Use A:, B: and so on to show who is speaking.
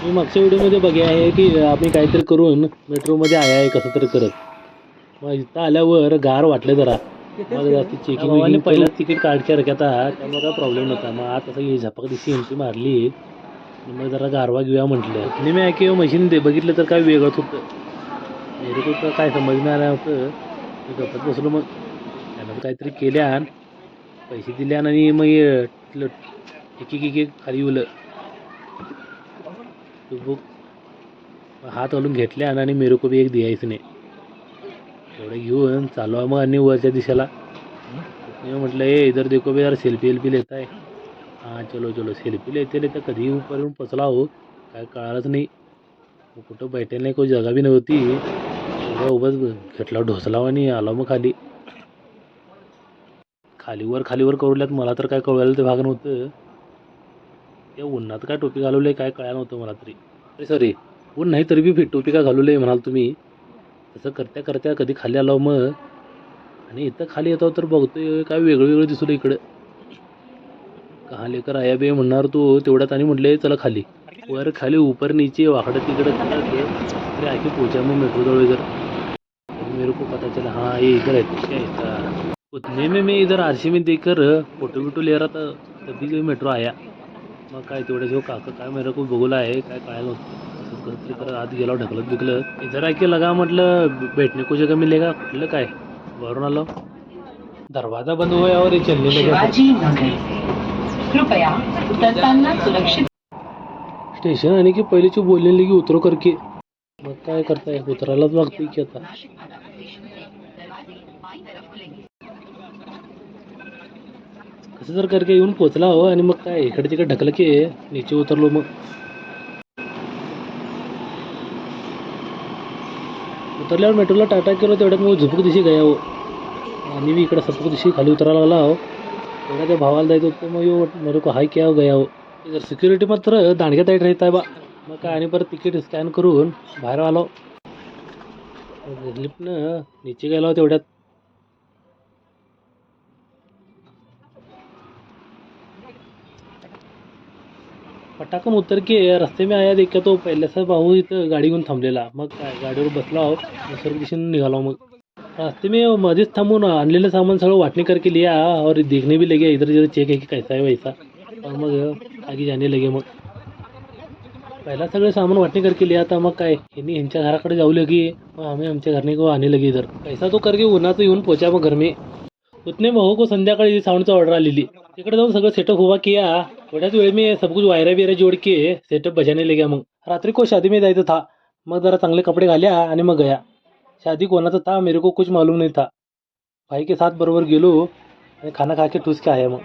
A: मी मागच्या व्हिडिओमध्ये बघे आहे की आम्ही काहीतरी करून मेट्रोमध्ये आहे कसं तरी करत. मग इथं आल्यावर गार वाटलं जरा. मग जास्त चेकिंग पहिला तिकीट काढच्या रक्यात त्यामुळे काय प्रॉब्लेम नव्हता. मग आता ही झपाक दिवशी एंट्री मारली आणि मग जरा गारवा घेऊया म्हटलं. आणि मी ऐकी मशीन दे बघितलं तर काय वेगळंच होतं. मेरे को तर काय समज नाही आलं होतं. मी गप्पच बसलो. मग त्यानं काहीतरी केल्यान पैसे दिल्यान आणि मग एक एक खाली उलं तो बुक हात घालून घेतल्या आणि मेरे को भी एक द्यायचं नाही. एवढं घेऊन चालू आहे मग आणि वरच्या दिशेला. मी म्हटलं इधर देखो बे यार सेल्फी वेल्फी लेता है. हां चलो चलो सेल्फी लेते लेते कधी ऊपर पोचला हो काय कळालंच नाही. मग कुठं बैठायला नाही कोणी जागा बी नव्हती. उगाच घेतला ढोसला आणि आला मग खाली. खालीवर करूल्यात मला तर काय कळलं ते भाग नव्हतं. त्या उन्हात काय टोपी घालवले काय कळलं नव्हतं मला तरी. सॉरी ऊन नाही तरी बी टोपी का घालवले म्हणाल तुम्ही. तसं करत्या करत्या कधी खाली आलो मग आणि इथं खाली येतो तर बघतोय काय वेगळं दिसलं इकडं. कहा लेकर आया बे म्हणणार तू तेवढ्यात आणि म्हटले चला खाली. वर खाली ऊपर नीचे वाकडं तिकडं तरी आखी पोचा मग मेट्रो जवळ इधर. मेरे को पता चला हाँ ये इधर है क्या ऐसा. उतने में मैं इधर आरसी में देखकर फोटो बिटो ले रहा था तभी मेट्रो आया. मग काय तेवढे जो काका काय मेरे को बघूला आहे काय कळायला नव्हतं. तसंच तरी करत आत गेला ढकलत बिकलत इधर आके लगा म्हटलं बैठने को जगह मिलेगा. कुठलं काय वरून आलो दरवाजा बंद हुआ और ये चलने लगे.
B: कृपया उतरताना सुरक्षित.
A: स्टेशन आने की पहिलेची बोलने लगी उतरो करके. मग काय करताय उतरायलाच लागते की आता. कसं जर करके येऊन पोचला हो आणि मग काय इकडे तिकडे ढकलं की नीचे उतरलो. मग उतरल्यावर मेट्रोला टाटा केलो तेवढ्यात मग झुपूक दिशी गया हो. आणि मी इकडे सपूक दिशी खाली उतरायला लागला हो. तेवढ्या त्या भावाला जायचं होतं मग यो मेरे को हाय क्या गया हो. जर सिक्युरिटी मात्र दांडग्या ताईट राहत आहे बा. मग काय आणि परत तिकीट स्कॅन करून बाहेर आलो. लिफ्टनं नीचे गेलो तेवढ्यात पटाकन उतर के रस्ते में आया देखा तो पहिल्याचा भाऊ इथं गाडी घेऊन थांबलेला. मग काय गाडीवर बसला आहो दुसऱ्या दिशेने निघालो. मग रास्ते में मध्येच थांबून आणलेलं सामान सगळं वाटणी करके लिया और देखने भी लगे इधर इधर चेक है की कैसा है वैसा. और मग आगे जाने लगे. मग पहिला सगळे सामान वाटणी करके लिया था. मग काय यांनी यांच्या घराकडे जाऊ लगी. मग आम्ही आमच्या घरने को आने लगे इधर. पैसा तो करके उन्हाचं येऊन पोचा मग घर में. उतने भाऊ को संध्याकाळी साऊंडचा ऑर्डर आलेली. तिकडे जाऊन सगळं सेटअप हुआ किया. थोड्याच वेळ में सब कुछ वायरा बियरा जोड़ के सेटअप बजाने लगे. मग रात्री को शादी में जायचं था. मग जरा चांगले कपडे घाल्या आणि मग गया. शादी कोणाचा था मेरे को कुछ मालूम नहीं था. भाई के साथ बरोबर गेलो आणि खाना खा के ठूस के आया. मग